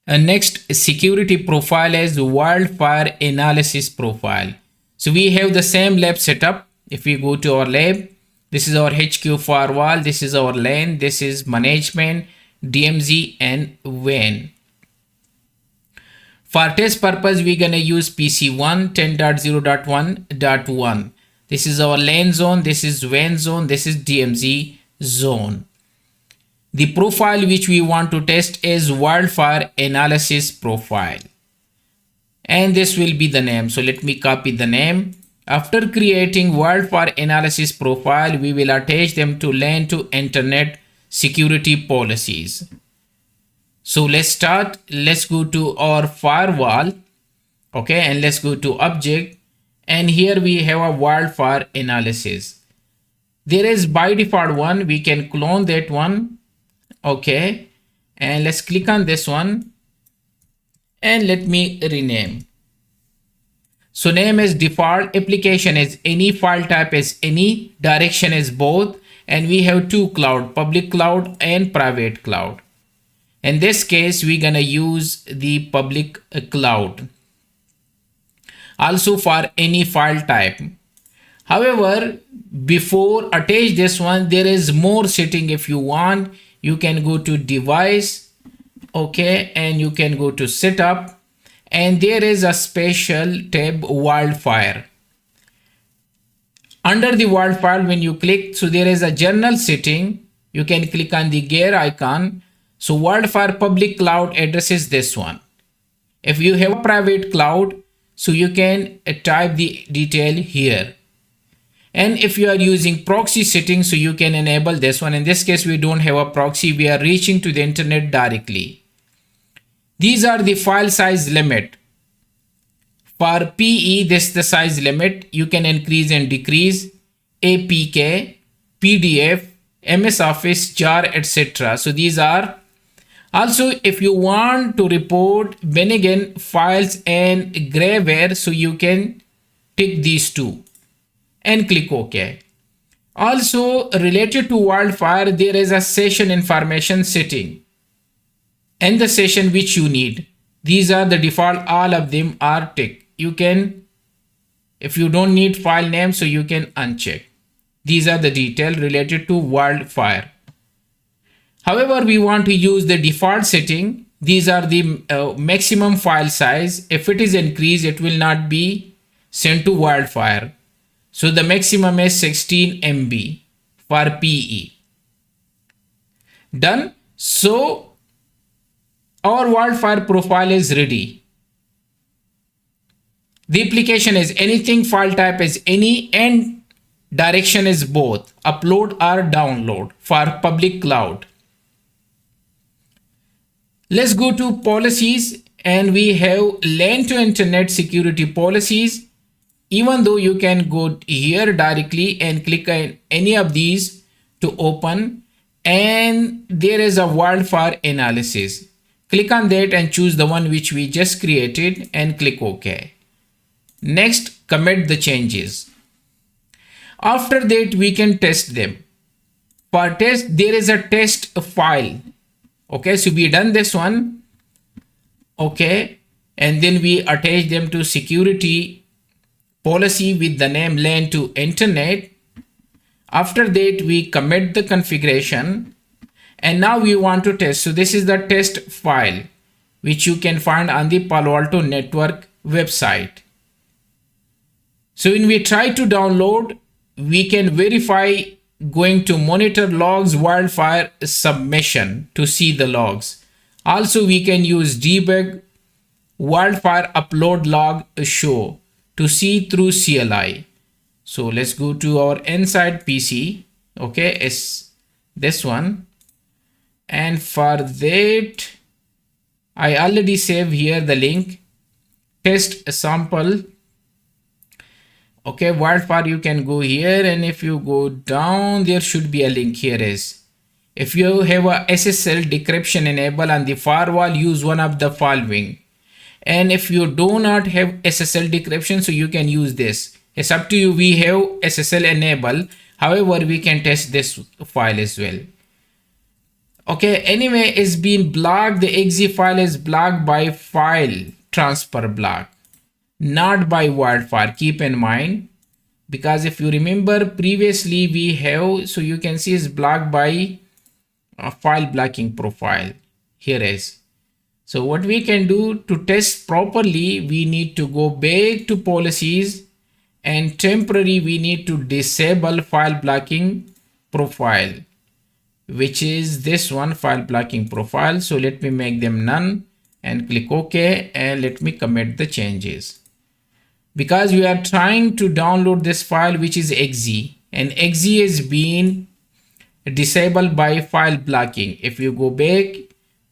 Next security profile is WildFire analysis profile. So we have the same lab setup. If we go to our lab, this is our HQ firewall, this is our LAN, this is management, DMZ and WAN. For test purpose, we're gonna use PC1 10.0.1.1. This is our LAN zone, this is WAN zone, this is DMZ zone. The profile which we want to test is WildFire analysis profile. And this will be the name. So let me copy the name. After creating WildFire analysis profile, we will attach them to LAN to internet security policies. So let's start. Let's go to our firewall. Okay, and let's go to object. And here we have a WildFire analysis. There is by default one. We can clone that one. Okay, and let's click on this one and let me rename. So name is default, application is any, file type is any, direction is both, and we have two cloud, public cloud and private cloud. In this case, we're gonna use the public cloud. Also for any file type. However, before attach this one, there is more setting. If you want, you can go to device, okay, and you can go to setup, and there is a special tab WildFire. Under the WildFire, when you click, so there is a general setting. You can click on the gear icon. So WildFire public cloud address is this one. If you have a private cloud, so you can type the detail here. And if you are using proxy settings, so you can enable this one. In this case, we don't have a proxy. We are reaching to the internet directly. These are the file size limit. For PE, this is the size limit. You can increase and decrease. APK, PDF, MS Office, JAR, etc. So these are. Also, if you want to report Bennigan files and grayware, so you can tick these two and click OK. Also related to WildFire, there is a session information setting and the session which you need. These are the default, all of them are ticked. You can, if you don't need file name, so you can uncheck. These are the detail related to WildFire. However, we want to use the default setting. These are the maximum file size. If it is increased, it will not be sent to WildFire. So the maximum is 16 MB for PE. Done. So our WildFire profile is ready. The application is anything, file type is any, and direction is both, upload or download for public cloud. Let's go to policies, and we have LAN to internet security policies. Even though you can go here directly and click on any of these to open, and there is a WildFire analysis. Click on that and choose the one which we just created and click OK. Next, commit the changes. After that, we can test them. For test, there is a test file. Okay, so we done this one. Okay, and then we attach them to security policy with the name LAN to internet. After that, we commit the configuration, and now we want to test. So this is the test file which you can find on the Palo Alto network website. So when we try to download, we can verify going to monitor logs WildFire submission to see the logs. Also, we can use debug WildFire upload log show to see through CLI. So let's go to our inside PC. Okay, it's this one. And for that, I already saved here the link, test sample. Okay, WildFire, you can go here, and if you go down, there should be a link. Here is, if you have a SSL decryption enabled on the firewall, use one of the following. And if you do not have SSL decryption, so you can use this. It's up to you. We have SSL enabled. However, we can test this file as well. Okay, anyway, it's been blocked. The exe file is blocked by file transfer block, not by WildFire. Keep in mind, because if you remember previously we have, so you can see it's blocked by a file blocking profile. Here is. So what we can do to test properly, we need to go back to policies, and temporary we need to disable file blocking profile, which is this one, file blocking profile. So let me make them none and click OK, and let me commit the changes, because we are trying to download this file which is exe, and exe is being disabled by file blocking. If you go back,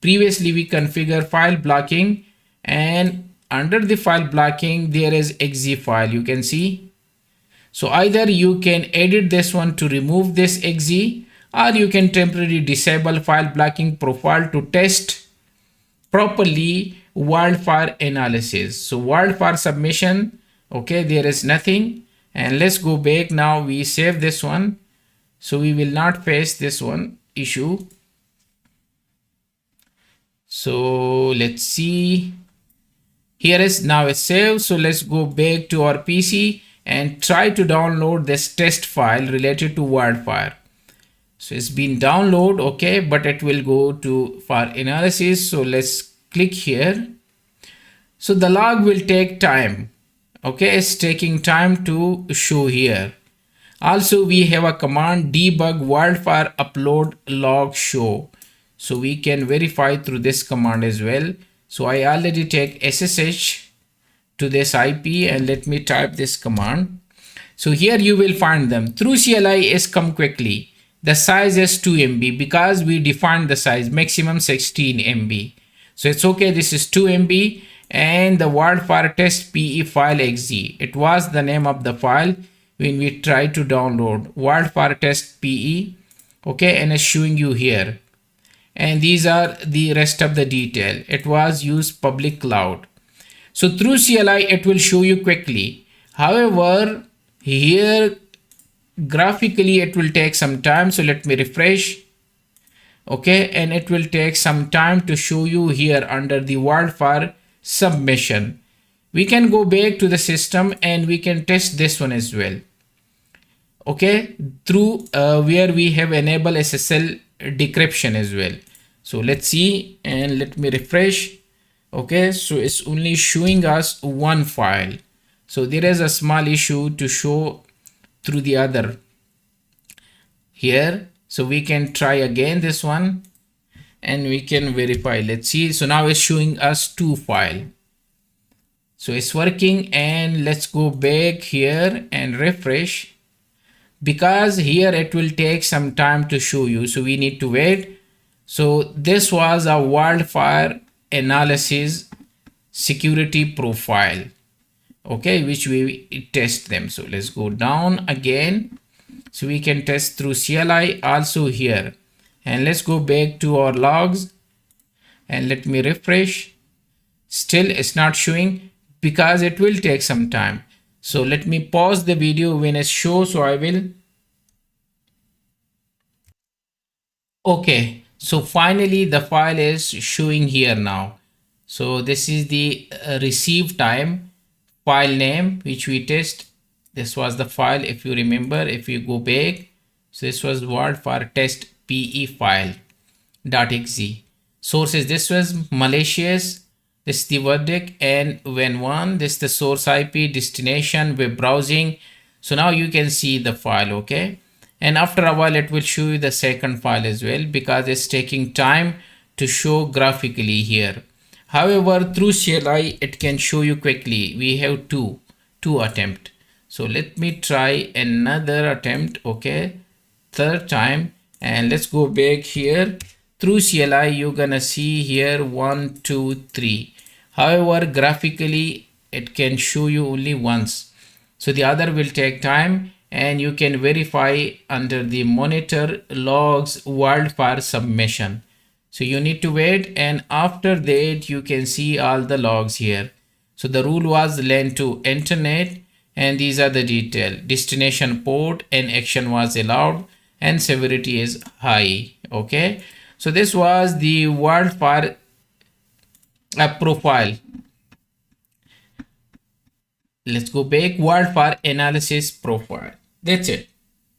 previously we configure file blocking, and under the file blocking there is exe file, you can see. So either you can edit this one to remove this exe, or you can temporarily disable file blocking profile to test properly WildFire analysis. So WildFire submission, okay, there is nothing. And let's go back now. We save this one, so we will not face this one issue. So let's see, here is now a save. So let's go back to our PC and try to download this test file related to WildFire. So it's been downloaded, okay, but it will go to for analysis. So let's click here. So the log will take time, okay, it's taking time to show here. Also we have a command debug WildFire upload log show, so we can verify through this command as well. So I already take SSH to this IP, and let me type this command. So here you will find them. Through CLI is come quickly. The size is 2 MB, because we defined the size maximum 16 MB. So it's okay, this is 2 MB. And the WildFire test PE file exe, it was the name of the file when we try to download WildFire test PE, okay, and it's showing you here. And these are the rest of the detail. It was used public cloud. So through CLI it will show you quickly. However, here graphically it will take some time. So let me refresh, okay, and it will take some time to show you here under the WildFire submission. We can go back to the system and we can test this one as well, okay, through where we have enabled SSL decryption as well. So let's see, and let me refresh. Okay, so it's only showing us one file. So there is a small issue to show through the other here. So we can try again this one and we can verify. Let's see. So now it's showing us two files. So it's working, and let's go back here and refresh, because here it will take some time to show you. So we need to wait. So this was a WildFire analysis security profile, okay, which we test them. So let's go down again, so we can test through CLI also here. And let's go back to our logs and let me refresh. Still it's not showing, because it will take some time. So let me pause the video when it shows. So I will. Okay, so finally the file is showing here now. So this is the receive time file name which we test. This was the file, if you remember, if you go back. So this was WildFire test PE file .exe. Sources, this was malicious. This is the verdict, and when one, this is the source IP, destination, web browsing. So now you can see the file, okay, and after a while it will show you the second file as well, because it's taking time to show graphically here. However, through CLI it can show you quickly. We have two attempt. So let me try another attempt, okay, third time, and let's go back here. Through CLI you're gonna see here 1 2 3. However, graphically it can show you only once, so the other will take time, and you can verify under the monitor logs WildFire submission. So you need to wait, and after that you can see all the logs here. So the rule was LAN to internet, and these are the detail. Destination port and action was allowed, and severity is high, okay. So this was the WildFire profile. Let's go back. WildFire analysis profile. That's it.